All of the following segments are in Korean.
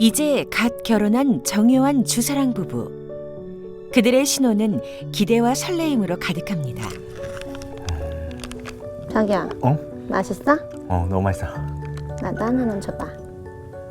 이제 갓 결혼한 정효환 주사랑 부부. 그들의 신혼은 기대와 설레임으로 가득합니다. 자기야. 어? 맛있어? 너무 맛있어. 나도 하나만 줘봐.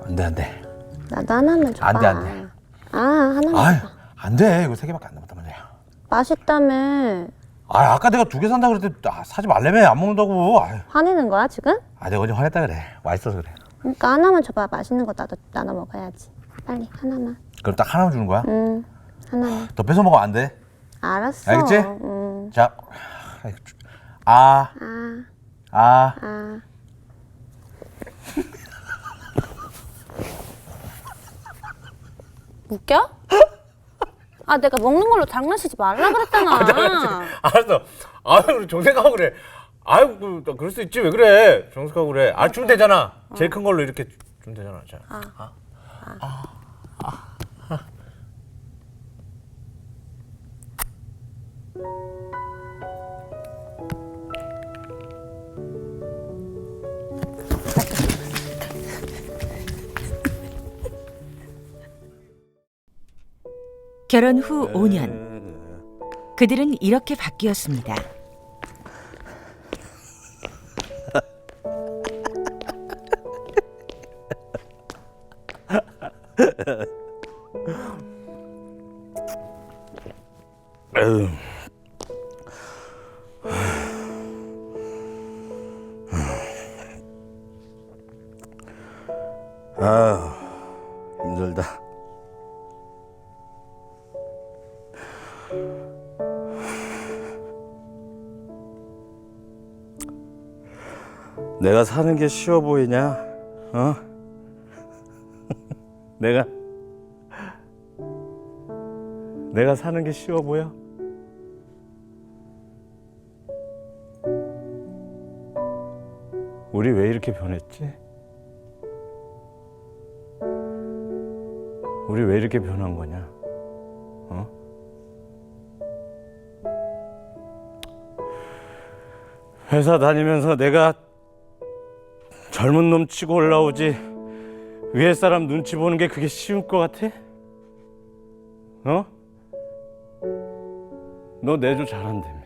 안 돼. 나도 하나만 줘봐. 안 돼. 아, 하나만 아유, 줘봐. 안 돼. 이거 3개밖에 안 남았단 말이야. 맛있다며. 아까 내가 2개 산다 그랬더니 사지 말래며 안 먹는다고. 화내는 거야 지금? 내가 어제 화냈다 그래. 맛있어서 그래. 그러니까 하나만 줘봐. 맛있는 거 나도 나눠 먹어야지. 빨리 하나만. 그럼 딱 하나만 주는 거야? 응. 하나만. 더 뺏어 먹으면 안 돼. 알았어. 알겠지? 응. 자, 아. 웃겨? 아, 내가 먹는 걸로 장난치지 말라 그랬잖아. 알았어. 아유, 정색하고 그래. 아유, 그럴 수 있지. 왜 그래? 정색하고 그래. 주면 되잖아. 제일 큰 걸로 이렇게 주면 되잖아. 자. 결혼 후 5년. 그들은 이렇게 바뀌었습니다. 힘들다. 내가 사는 게 쉬워 보이냐? 어? 내가 사는 게 쉬워 보여? 우리 왜 이렇게 변했지? 우리 왜 이렇게 변한 거냐? 회사 다니면서 내가 젊은 놈 치고 올라오지 위에 사람 눈치 보는 게 그게 쉬울 것 같아? 너 내조 잘한다며.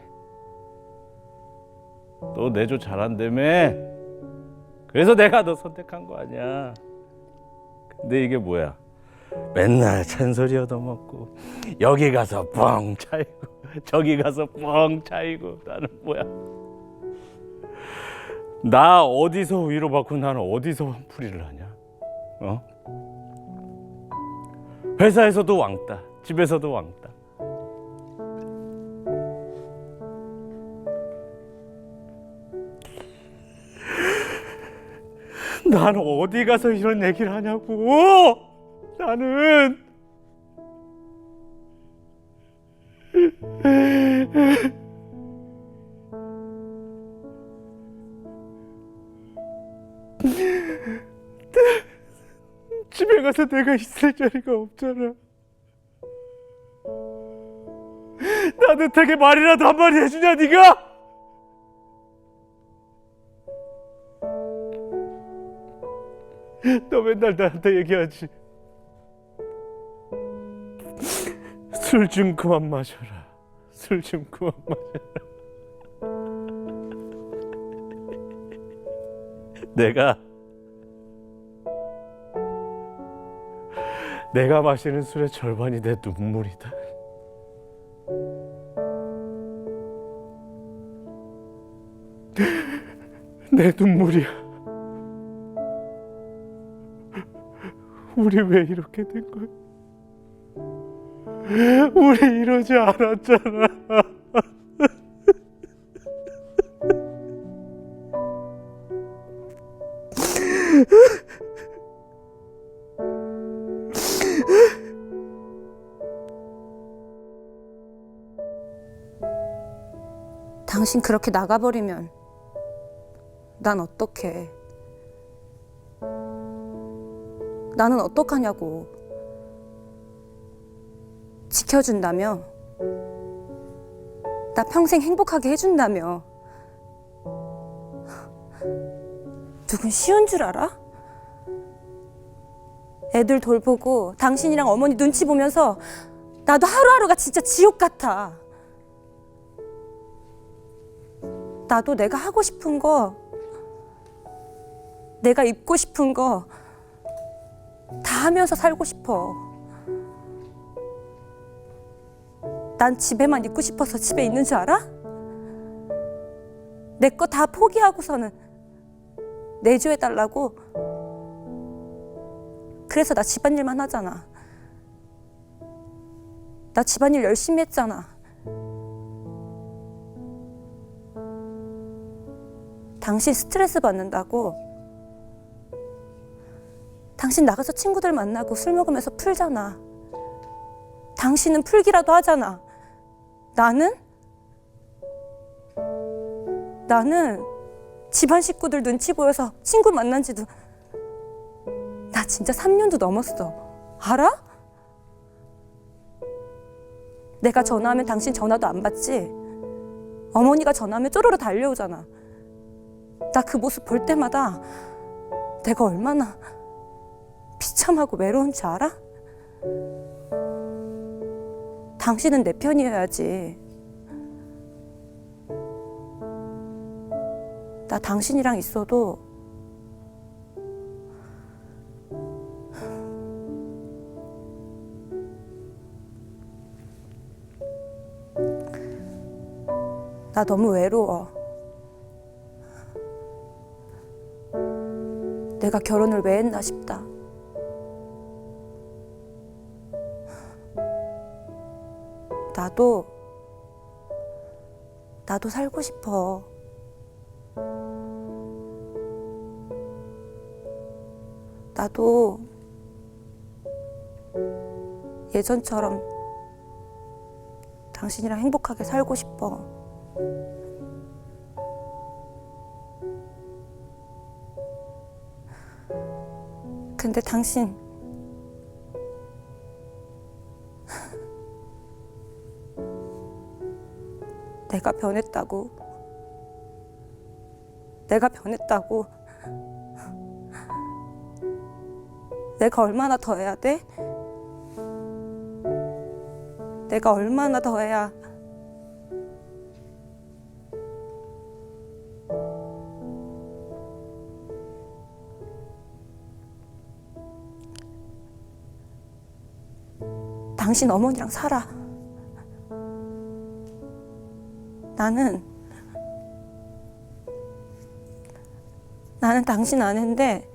너 내조 잘한다며. 그래서 내가 너 선택한 거 아니야. 근데 이게 뭐야? 맨날 잔소리 얻어먹고 여기 가서 뻥 차이고 저기 가서 뻥 차이고. 나는 뭐야? 나 어디서 위로받고 나는 어디서 화풀이를 하냐? 회사에서도 왕따, 집에서도 왕따. 나는 어디 가서 이런 얘기를 하냐고. 나는 집에 가서 내가 있을 자리가 없잖아. 따뜻하게 말이라도 한마디 해주냐 네가? 너 맨날 나한테 얘기하지. 술 좀 그만 마셔라. 술 좀 그만 마셔라. 내가 마시는 술의 절반이 내 눈물이다. 내 눈물이야. 우리 왜 이렇게 된 거야? 우리 이러지 않았잖아. 당신 그렇게 나가버리면 난 어떡해. 나는 어떡하냐고. 지켜준다며. 나 평생 행복하게 해준다며. 누군 쉬운 줄 알아? 애들 돌보고 당신이랑 어머니 눈치 보면서 나도 하루하루가 진짜 지옥 같아. 나도 내가 하고 싶은 거, 내가 입고 싶은 거 다 하면서 살고 싶어. 난 집에만 있고 싶어서 집에 있는 줄 알아? 내 거 다 포기하고서는 내조해달라고. 그래서 나 집안일만 하잖아. 나 집안일 열심히 했잖아. 당신 스트레스 받는다고. 당신 나가서 친구들 만나고 술 먹으면서 풀잖아. 당신은 풀기라도 하잖아. 나는 집안 식구들 눈치 보여서 친구 만난 지도 나 진짜 3년도 넘었어. 알아? 내가 전화하면 당신 전화도 안 받지? 어머니가 전화하면 쪼르르 달려오잖아. 나 그 모습 볼 때마다 내가 얼마나 비참하고 외로운지 알아? 당신은 내 편이어야지. 나 당신이랑 있어도 나 너무 외로워. 내가 결혼을 왜 했나 싶다. 나도 살고 싶어. 나도 예전처럼 당신이랑 행복하게 살고 싶어. 근데 당신 내가 변했다고. 내가 얼마나 더 해야 돼? 내가 얼마나 더 해야 당신 어머니랑 살아. 나는 당신 아는데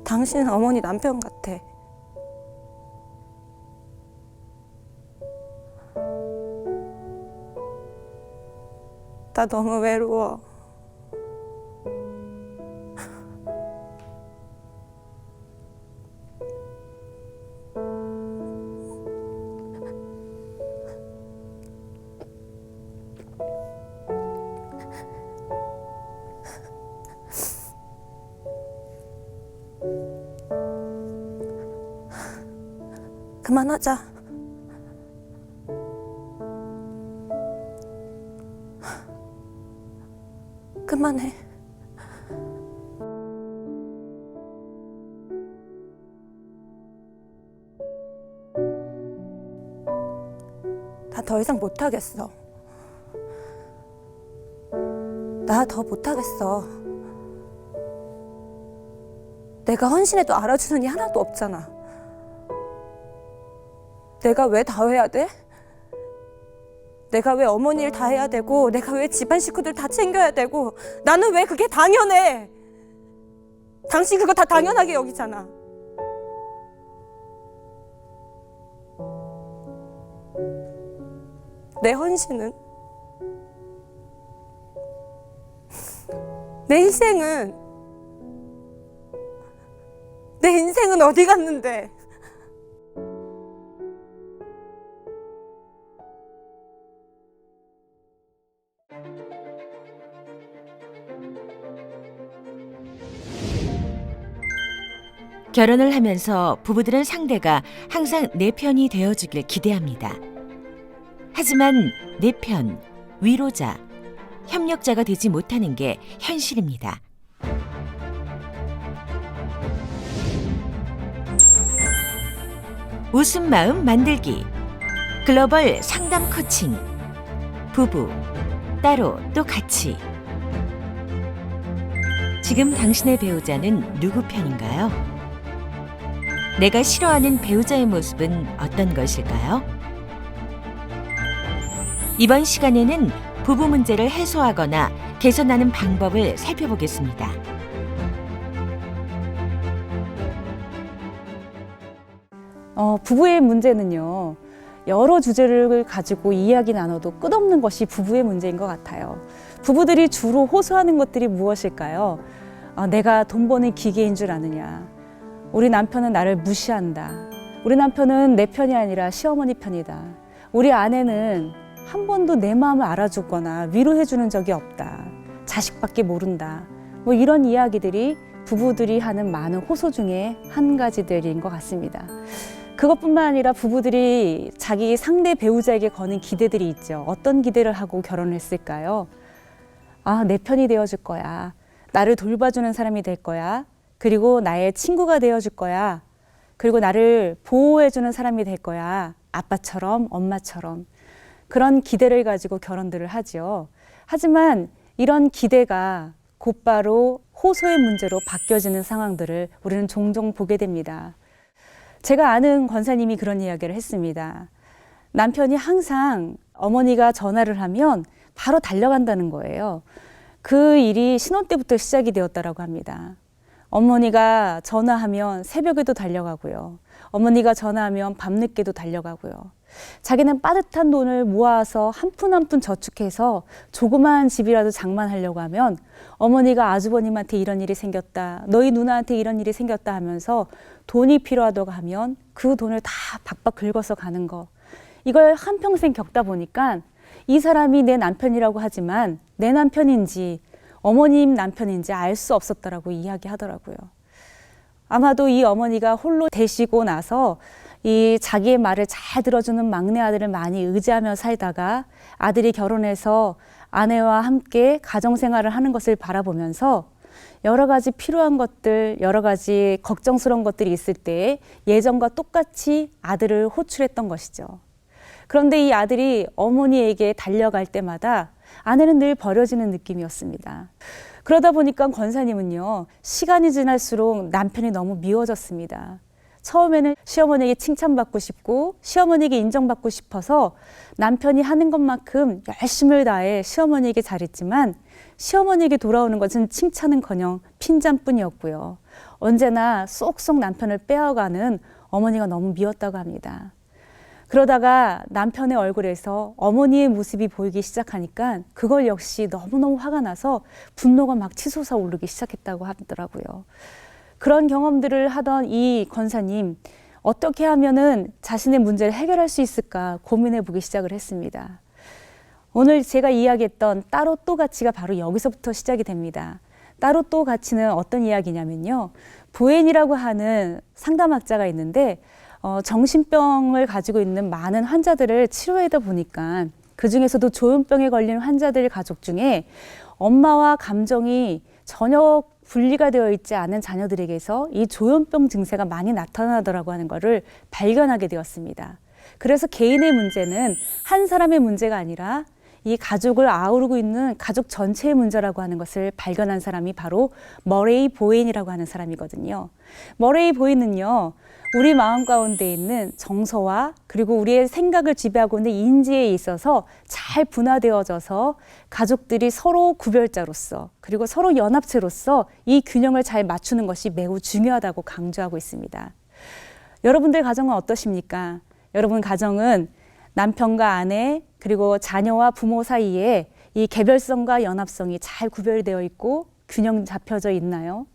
당신은 어머니 남편 같아. 나 너무 외로워. 그만하자. 그만해. 나 더 이상 못하겠어. 나 더 못하겠어. 내가 헌신해도 알아주는 이 하나도 없잖아. 내가 왜 다 해야 돼? 내가 왜 어머니 일 다 해야 되고, 내가 왜 집안 식구들 다 챙겨야 되고, 나는 왜 그게 당연해? 당신 그거 다 당연하게 여기잖아. 내 헌신은, 내 인생은 어디 갔는데? 결혼을 하면서 부부들은 상대가 항상 내 편이 되어주길 기대합니다. 하지만 내 편, 위로자, 협력자가 되지 못하는 게 현실입니다. 웃음 마음 만들기 글로벌 상담 코칭 부부 따로 또 같이. 지금 당신의 배우자는 누구 편인가요? 내가 싫어하는 배우자의 모습은 어떤 것일까요? 이번 시간에는 부부 문제를 해소하거나 개선하는 방법을 살펴보겠습니다. 부부의 문제는요, 여러 주제를 가지고 이야기 나눠도 끝없는 것이 부부의 문제인 것 같아요. 부부들이 주로 호소하는 것들이 무엇일까요? 내가 돈 버는 기계인 줄 아느냐. 우리 남편은 나를 무시한다. 우리 남편은 내 편이 아니라 시어머니 편이다. 우리 아내는 한 번도 내 마음을 알아주거나 위로해주는 적이 없다. 자식밖에 모른다. 뭐 이런 이야기들이 부부들이 하는 많은 호소 중에 한 가지들인 것 같습니다. 그것뿐만 아니라 부부들이 자기 상대 배우자에게 거는 기대들이 있죠. 어떤 기대를 하고 결혼을 했을까요? 내 편이 되어줄 거야. 나를 돌봐주는 사람이 될 거야. 그리고 나의 친구가 되어줄 거야. 그리고 나를 보호해주는 사람이 될 거야. 아빠처럼, 엄마처럼. 그런 기대를 가지고 결혼들을 하죠. 하지만 이런 기대가 곧바로 호소의 문제로 바뀌어지는 상황들을 우리는 종종 보게 됩니다. 제가 아는 권사님이 그런 이야기를 했습니다. 남편이 항상 어머니가 전화를 하면 바로 달려간다는 거예요. 그 일이 신혼 때부터 시작이 되었다라고 합니다. 어머니가 전화하면 새벽에도 달려가고요. 어머니가 전화하면 밤늦게도 달려가고요. 자기는 빠듯한 돈을 모아서 한 푼 한 푼 저축해서 조그마한 집이라도 장만하려고 하면 어머니가 아주버님한테 이런 일이 생겼다, 너희 누나한테 이런 일이 생겼다 하면서 돈이 필요하다고 하면 그 돈을 다 박박 긁어서 가는 거. 이걸 한평생 겪다 보니까 이 사람이 내 남편이라고 하지만 내 남편인지 어머님 남편인지 알 수 없었다라고 이야기하더라고요. 아마도 이 어머니가 홀로 되시고 나서 이 자기의 말을 잘 들어주는 막내 아들을 많이 의지하며 살다가 아들이 결혼해서 아내와 함께 가정생활을 하는 것을 바라보면서 여러 가지 필요한 것들, 여러 가지 걱정스러운 것들이 있을 때 예전과 똑같이 아들을 호출했던 것이죠. 그런데 이 아들이 어머니에게 달려갈 때마다 아내는 늘 버려지는 느낌이었습니다. 그러다 보니까 권사님은요, 시간이 지날수록 남편이 너무 미워졌습니다. 처음에는 시어머니에게 칭찬받고 싶고 시어머니에게 인정받고 싶어서 남편이 하는 것만큼 열심을 다해 시어머니에게 잘했지만 시어머니에게 돌아오는 것은 칭찬은커녕 핀잔뿐이었고요. 언제나 쏙쏙 남편을 빼어가는 어머니가 너무 미웠다고 합니다. 그러다가 남편의 얼굴에서 어머니의 모습이 보이기 시작하니까 그걸 역시 너무너무 화가 나서 분노가 막 치솟아 오르기 시작했다고 하더라고요. 그런 경험들을 하던 이 권사님, 어떻게 하면은 자신의 문제를 해결할 수 있을까 고민해 보기 시작을 했습니다. 오늘 제가 이야기했던 따로 또 가치가 바로 여기서부터 시작이 됩니다. 따로 또 가치는 어떤 이야기냐면요. 보엔이라고 하는 상담학자가 있는데 정신병을 가지고 있는 많은 환자들을 치료하다 보니까 그중에서도 조현병에 걸린 환자들 가족 중에 엄마와 감정이 전혀 분리가 되어 있지 않은 자녀들에게서 이 조현병 증세가 많이 나타나더라고 하는 것을 발견하게 되었습니다. 그래서 개인의 문제는 한 사람의 문제가 아니라 이 가족을 아우르고 있는 가족 전체의 문제라고 하는 것을 발견한 사람이 바로 머레이 보웬이라고 하는 사람이거든요. 머레이 보웬은요, 우리 마음 가운데 있는 정서와 그리고 우리의 생각을 지배하고 있는 인지에 있어서 잘 분화되어져서 가족들이 서로 구별자로서 그리고 서로 연합체로서 이 균형을 잘 맞추는 것이 매우 중요하다고 강조하고 있습니다. 여러분들 가정은 어떠십니까? 여러분 가정은 남편과 아내 그리고 자녀와 부모 사이에 이 개별성과 연합성이 잘 구별되어 있고 균형 잡혀져 있나요?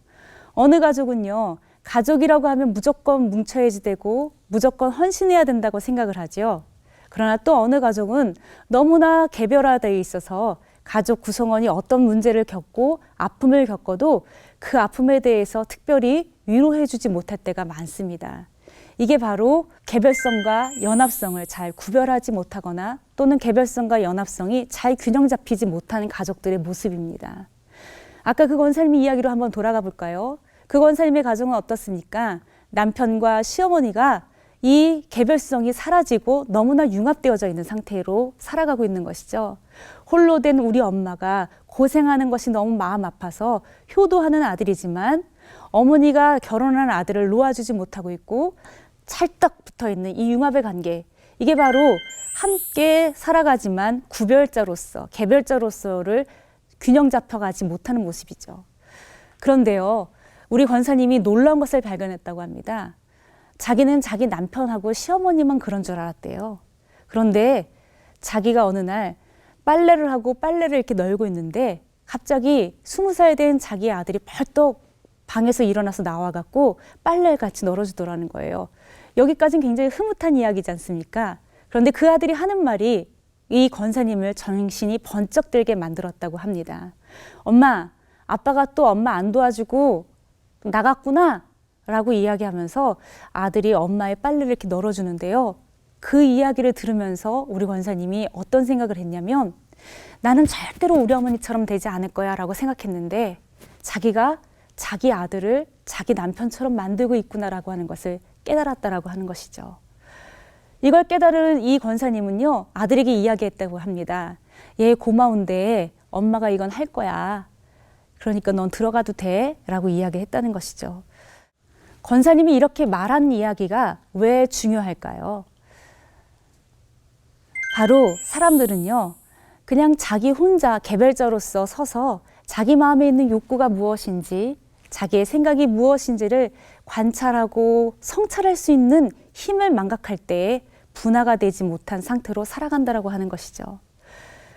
어느 가족은요, 가족이라고 하면 무조건 뭉쳐야지 되고 무조건 헌신해야 된다고 생각을 하죠. 그러나 또 어느 가족은 너무나 개별화되어 있어서 가족 구성원이 어떤 문제를 겪고 아픔을 겪어도 그 아픔에 대해서 특별히 위로해주지 못할 때가 많습니다. 이게 바로 개별성과 연합성을 잘 구별하지 못하거나 또는 개별성과 연합성이 잘 균형 잡히지 못하는 가족들의 모습입니다. 아까 그 권사님의 이야기로 한번 돌아가 볼까요? 그 권사님의 가정은 어떻습니까? 남편과 시어머니가 이 개별성이 사라지고 너무나 융합되어져 있는 상태로 살아가고 있는 것이죠. 홀로 된 우리 엄마가 고생하는 것이 너무 마음 아파서 효도하는 아들이지만 어머니가 결혼한 아들을 놓아주지 못하고 있고 찰떡 붙어 있는 이 융합의 관계, 이게 바로 함께 살아가지만 구별자로서, 개별자로서를 균형 잡혀가지 못하는 모습이죠. 그런데요, 우리 권사님이 놀라운 것을 발견했다고 합니다. 자기는 자기 남편하고 시어머니만 그런 줄 알았대요. 그런데 자기가 어느 날 빨래를 하고 빨래를 이렇게 널고 있는데 갑자기 20살 된 자기 아들이 벌떡 방에서 일어나서 나와갖고 빨래를 같이 널어주더라는 거예요. 여기까지는 굉장히 흐뭇한 이야기지 않습니까? 그런데 그 아들이 하는 말이 이 권사님을 정신이 번쩍 들게 만들었다고 합니다. 엄마, 아빠가 또 엄마 안 도와주고 나갔구나 라고 이야기하면서 아들이 엄마의 빨래를 이렇게 널어주는데요. 그 이야기를 들으면서 우리 권사님이 어떤 생각을 했냐면 나는 절대로 우리 어머니처럼 되지 않을 거야 라고 생각했는데 자기가 자기 아들을 자기 남편처럼 만들고 있구나라고 하는 것을 깨달았다라고 하는 것이죠. 이걸 깨달은 이 권사님은요, 아들에게 이야기했다고 합니다. 얘 고마운데 엄마가 이건 할 거야. 그러니까 넌 들어가도 돼 라고 이야기했다는 것이죠. 권사님이 이렇게 말한 이야기가 왜 중요할까요? 바로 사람들은요, 그냥 자기 혼자 개별자로서 서서 자기 마음에 있는 욕구가 무엇인지, 자기의 생각이 무엇인지를 관찰하고 성찰할 수 있는 힘을 망각할 때에 분화가 되지 못한 상태로 살아간다라고 하는 것이죠.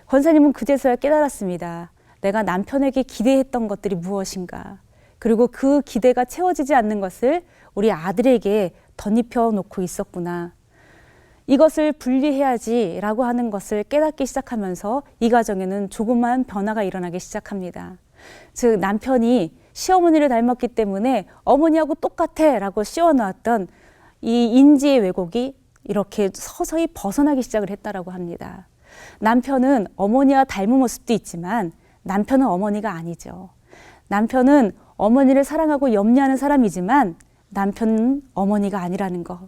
권사님은 그제서야 깨달았습니다. 내가 남편에게 기대했던 것들이 무엇인가, 그리고 그 기대가 채워지지 않는 것을 우리 아들에게 덧입혀 놓고 있었구나. 이것을 분리해야지라고 하는 것을 깨닫기 시작하면서 이 가정에는 조그마한 변화가 일어나기 시작합니다. 즉 남편이 시어머니를 닮았기 때문에 어머니하고 똑같아 라고 씌워놓았던 이 인지의 왜곡이 이렇게 서서히 벗어나기 시작을 했다라고 합니다. 남편은 어머니와 닮은 모습도 있지만 남편은 어머니가 아니죠. 남편은 어머니를 사랑하고 염려하는 사람이지만 남편은 어머니가 아니라는 것.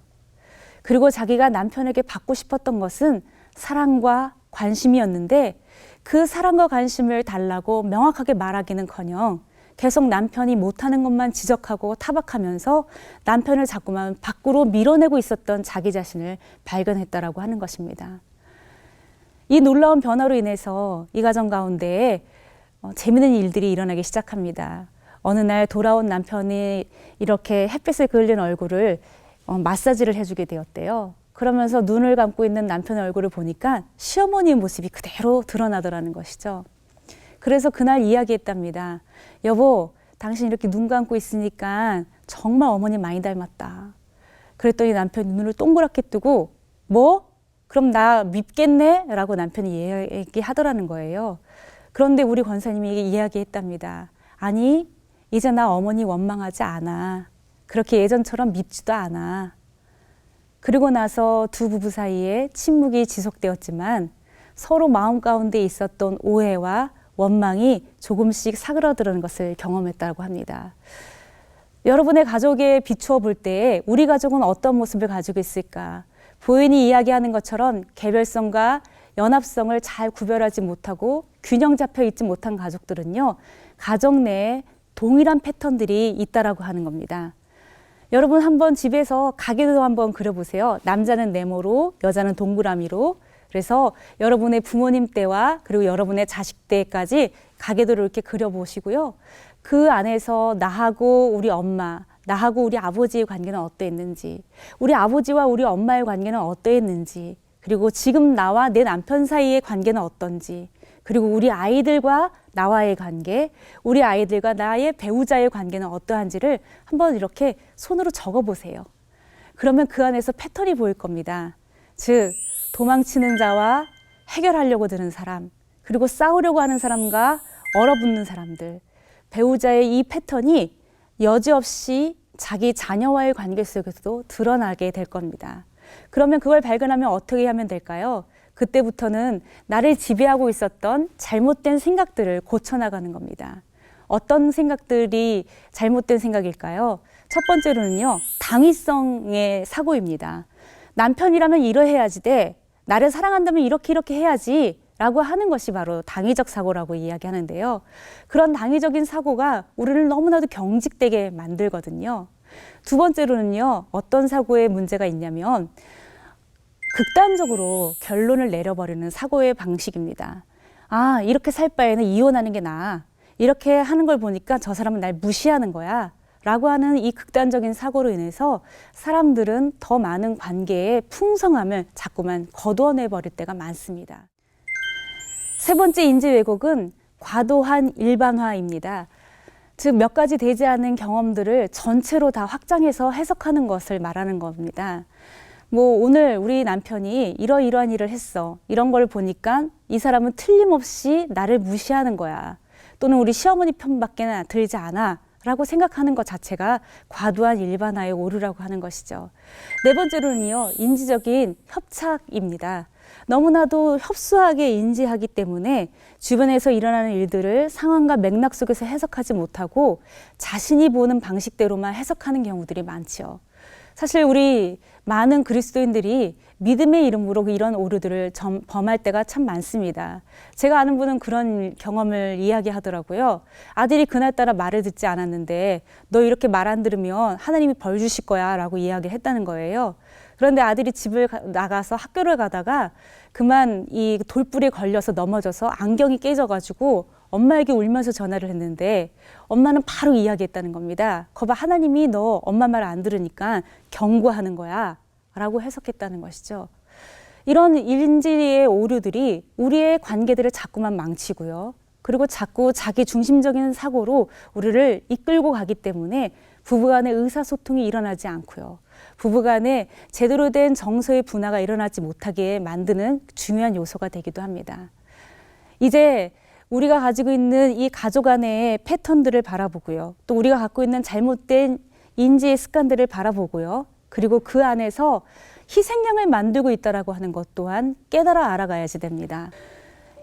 그리고 자기가 남편에게 받고 싶었던 것은 사랑과 관심이었는데 그 사랑과 관심을 달라고 명확하게 말하기는커녕 계속 남편이 못하는 것만 지적하고 타박하면서 남편을 자꾸만 밖으로 밀어내고 있었던 자기 자신을 발견했다라고 하는 것입니다. 이 놀라운 변화로 인해서 이 가정 가운데에 재미있는 일들이 일어나기 시작합니다. 어느 날 돌아온 남편이 이렇게 햇빛을 그을린 얼굴을 마사지를 해주게 되었대요. 그러면서 눈을 감고 있는 남편의 얼굴을 보니까 시어머니의 모습이 그대로 드러나더라는 것이죠. 그래서 그날 이야기했답니다. 여보, 당신 이렇게 눈 감고 있으니까 정말 어머니 많이 닮았다. 그랬더니 남편이 눈을 동그랗게 뜨고 뭐? 그럼 나 밉겠네? 라고 남편이 얘기하더라는 거예요. 그런데 우리 권사님이 이야기했답니다. 아니, 이제 나 어머니 원망하지 않아. 그렇게 예전처럼 밉지도 않아. 그리고 나서 두 부부 사이에 침묵이 지속되었지만 서로 마음 가운데 있었던 오해와 원망이 조금씩 사그라드는 것을 경험했다고 합니다. 여러분의 가족에 비추어 볼 때 우리 가족은 어떤 모습을 가지고 있을까? 부인이 이야기하는 것처럼 개별성과 연합성을 잘 구별하지 못하고 균형 잡혀 있지 못한 가족들은요, 가정 내에 동일한 패턴들이 있다라고 하는 겁니다. 여러분 한번 집에서 가계도 한번 그려보세요. 남자는 네모로, 여자는 동그라미로. 그래서 여러분의 부모님 때와 그리고 여러분의 자식 때까지 가계도를 이렇게 그려보시고요. 그 안에서 나하고 우리 엄마, 나하고 우리 아버지의 관계는 어떠했는지, 우리 아버지와 우리 엄마의 관계는 어떠했는지, 그리고 지금 나와 내 남편 사이의 관계는 어떤지, 그리고 우리 아이들과 나와의 관계, 우리 아이들과 나의 배우자의 관계는 어떠한지를 한번 이렇게 손으로 적어보세요. 그러면 그 안에서 패턴이 보일 겁니다. 즉, 도망치는 자와 해결하려고 드는 사람, 그리고 싸우려고 하는 사람과 얼어붙는 사람들, 배우자의 이 패턴이 여지없이 자기 자녀와의 관계 속에서도 드러나게 될 겁니다. 그러면 그걸 발견하면 어떻게 하면 될까요? 그때부터는 나를 지배하고 있었던 잘못된 생각들을 고쳐나가는 겁니다. 어떤 생각들이 잘못된 생각일까요? 첫 번째로는요, 당위성의 사고입니다. 남편이라면 이러해야지 돼. 나를 사랑한다면 이렇게 해야지. 라고 하는 것이 바로 당위적 사고라고 이야기하는데요. 그런 당위적인 사고가 우리를 너무나도 경직되게 만들거든요. 두 번째로는요, 어떤 사고에 문제가 있냐면 극단적으로 결론을 내려버리는 사고의 방식입니다. 아, 이렇게 살 바에는 이혼하는 게 나아. 이렇게 하는 걸 보니까 저 사람은 날 무시하는 거야. 라고 하는 이 극단적인 사고로 인해서 사람들은 더 많은 관계의 풍성함을 자꾸만 거두어내버릴 때가 많습니다. 세 번째 인지 왜곡은 과도한 일반화입니다. 즉, 몇 가지 되지 않은 경험들을 전체로 다 확장해서 해석하는 것을 말하는 겁니다. 오늘 우리 남편이 이러이러한 일을 했어. 이런 걸 보니까 이 사람은 틀림없이 나를 무시하는 거야. 또는 우리 시어머니 편밖에 들지 않아. 라고 생각하는 것 자체가 과도한 일반화에 오르라고 하는 것이죠. 네 번째로는요, 인지적인 협착입니다. 너무나도 협소하게 인지하기 때문에 주변에서 일어나는 일들을 상황과 맥락 속에서 해석하지 못하고 자신이 보는 방식대로만 해석하는 경우들이 많죠. 사실 우리 많은 그리스도인들이 믿음의 이름으로 이런 오류들을 범할 때가 참 많습니다. 제가 아는 분은 그런 경험을 이야기하더라고요. 아들이 그날따라 말을 듣지 않았는데 너 이렇게 말 안 들으면 하나님이 벌 주실 거야 라고 이야기를 했다는 거예요. 그런데 아들이 집을 나가서 학교를 가다가 그만 이 돌불에 걸려서 넘어져서 안경이 깨져가지고 엄마에게 울면서 전화를 했는데 엄마는 바로 이야기했다는 겁니다. 거봐, 하나님이 너 엄마 말 안 들으니까 경고하는 거야 라고 해석했다는 것이죠. 이런 인지의 오류들이 우리의 관계들을 자꾸만 망치고요. 그리고 자꾸 자기 중심적인 사고로 우리를 이끌고 가기 때문에 부부간의 의사소통이 일어나지 않고요. 부부간에 제대로 된 정서의 분화가 일어나지 못하게 만드는 중요한 요소가 되기도 합니다. 이제 우리가 가지고 있는 이 가족 안의 패턴들을 바라보고요. 또 우리가 갖고 있는 잘못된 인지의 습관들을 바라보고요. 그리고 그 안에서 희생양을 만들고 있다라고 하는 것 또한 깨달아 알아가야지 됩니다.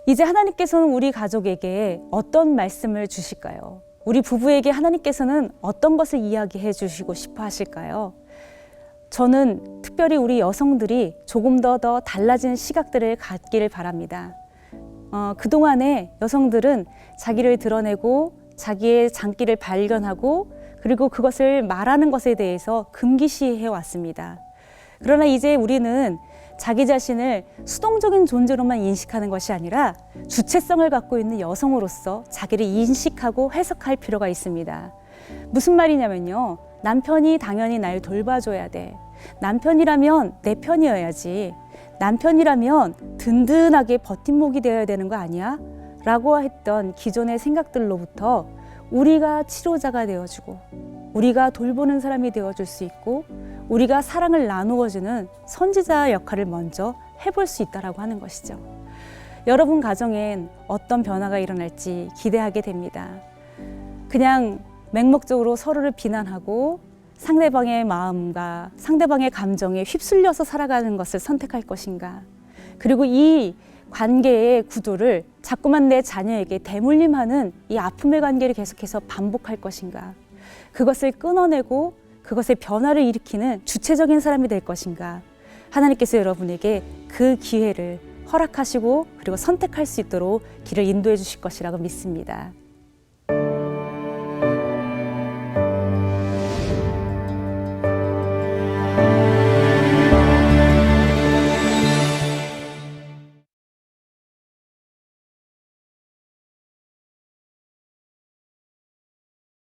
이제 하나님께서는 우리 가족에게 어떤 말씀을 주실까요? 우리 부부에게 하나님께서는 어떤 것을 이야기해 주시고 싶어 하실까요? 저는 특별히 우리 여성들이 조금 더 달라진 시각들을 갖기를 바랍니다. 그동안에 여성들은 자기를 드러내고 자기의 장기를 발견하고 그리고 그것을 말하는 것에 대해서 금기시해 왔습니다. 그러나 이제 우리는 자기 자신을 수동적인 존재로만 인식하는 것이 아니라 주체성을 갖고 있는 여성으로서 자기를 인식하고 해석할 필요가 있습니다. 무슨 말이냐면요. 남편이 당연히 날 돌봐줘야 돼. 남편이라면 내 편이어야지. 남편이라면 든든하게 버팀목이 되어야 되는 거 아니야? 라고 했던 기존의 생각들로부터 우리가 치료자가 되어주고 우리가 돌보는 사람이 되어줄 수 있고 우리가 사랑을 나누어주는 선지자 역할을 먼저 해볼 수 있다라고 하는 것이죠. 여러분 가정엔 어떤 변화가 일어날지 기대하게 됩니다. 그냥 맹목적으로 서로를 비난하고 상대방의 마음과 상대방의 감정에 휩쓸려서 살아가는 것을 선택할 것인가? 그리고 이 관계의 구도를 자꾸만 내 자녀에게 대물림하는 이 아픔의 관계를 계속해서 반복할 것인가? 그것을 끊어내고 그것의 변화를 일으키는 주체적인 사람이 될 것인가? 하나님께서 여러분에게 그 기회를 허락하시고 그리고 선택할 수 있도록 길을 인도해 주실 것이라고 믿습니다.